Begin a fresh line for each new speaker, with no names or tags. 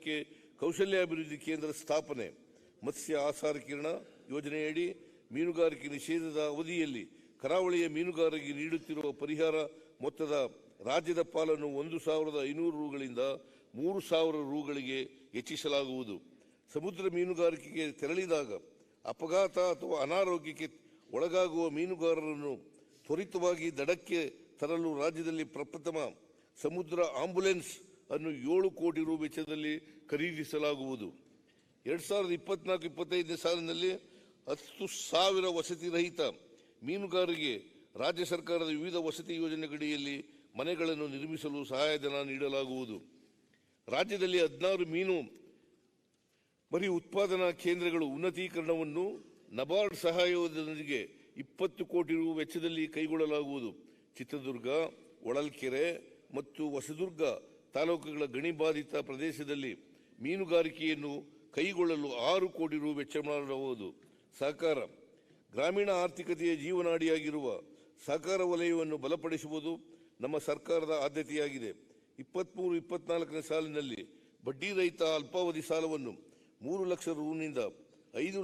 ಸಮುದಾಯಕ್ಕೆ ಕೌಶಲ್ಯಾಭಿವೃದ್ಧಿ ಕೇಂದ್ರ ಸ್ಥಾಪನೆ, ಮತ್ಸ್ಯ ಆಹಾರೀಕರಣ ಯೋಜನೆಯಡಿ ಮೀನುಗಾರಿಕೆ ನಿಷೇಧದ ಅವಧಿಯಲ್ಲಿ ಕರಾವಳಿಯ ಮೀನುಗಾರರಿಗೆ ನೀಡುತ್ತಿರುವ ಪರಿಹಾರ ಮೊತ್ತದ ರಾಜ್ಯದ ಪಾಲನ್ನು 1,500 ರೂಗಳಿಂದ 3,000 ರೂಗಳಿಗೆ ಹೆಚ್ಚಿಸಲಾಗುವುದು. ಸಮುದ್ರ ಮೀನುಗಾರಿಕೆಗೆ ತೆರಳಿದಾಗ ಅಪಘಾತ ಅಥವಾ ಅನಾರೋಗ್ಯಕ್ಕೆ ಒಳಗಾಗುವ ಮೀನುಗಾರರನ್ನು ತ್ವರಿತವಾಗಿ ದಡಕ್ಕೆ ತರಲು ರಾಜ್ಯದಲ್ಲಿ ಪ್ರಪ್ರಥಮ ಸಮುದ್ರ ಆಂಬ್ಯುಲೆನ್ಸ್ ಅನ್ನು 7 ಕೋಟಿ ರು ವೆಚ್ಚದಲ್ಲಿ ಖರೀದಿಸಲಾಗುವುದು. 2024-25ನೇ ಸಾಲಿನಲ್ಲಿ 10,000 ವಸತಿ ರಹಿತ ಮೀನುಗಾರರಿಗೆ ರಾಜ್ಯ ಸರ್ಕಾರದ ವಿವಿಧ ವಸತಿ ಯೋಜನೆಗಳಡಿಯಲ್ಲಿ ಮನೆಗಳನ್ನು ನಿರ್ಮಿಸಲು ಸಹಾಯಧನ ನೀಡಲಾಗುವುದು. ರಾಜ್ಯದಲ್ಲಿ 16 ಮೀನು ಮರಿ ಉತ್ಪಾದನಾ ಕೇಂದ್ರಗಳ ಉನ್ನತೀಕರಣವನ್ನು ನಬಾರ್ಡ್ ಸಹಾಯದೊಂದಿಗೆ 20 ಕೋಟಿ ರು ವೆಚ್ಚದಲ್ಲಿ ಕೈಗೊಳ್ಳಲಾಗುವುದು. ಚಿತ್ರದುರ್ಗ, ಹೊಳಲ್ಕೆರೆ ಮತ್ತು ಹೊಸದುರ್ಗ ತಾಲೂಕುಗಳ ಗಣಿಬಾಧಿತ ಪ್ರದೇಶದಲ್ಲಿ ಮೀನುಗಾರಿಕೆಯನ್ನು ಕೈಗೊಳ್ಳಲು 6 ಕೋಟಿ ರು ವೆಚ್ಚ ಮಾಡಲಾಗುವುದು. ಸಹಕಾರ ಗ್ರಾಮೀಣ ಆರ್ಥಿಕತೆಯ ಜೀವನಾಡಿಯಾಗಿರುವ ಸಹಕಾರ ವಲಯವನ್ನು ಬಲಪಡಿಸುವುದು ನಮ್ಮ ಸರ್ಕಾರದ ಆದ್ಯತೆಯಾಗಿದೆ. 23-24ನೇ ಸಾಲಿನಲ್ಲಿ ಬಡ್ಡಿ ರಹಿತ ಅಲ್ಪಾವಧಿ ಸಾಲವನ್ನು 3 ಲಕ್ಷ ರುನಿಂದ 5 ಲಕ್ಷ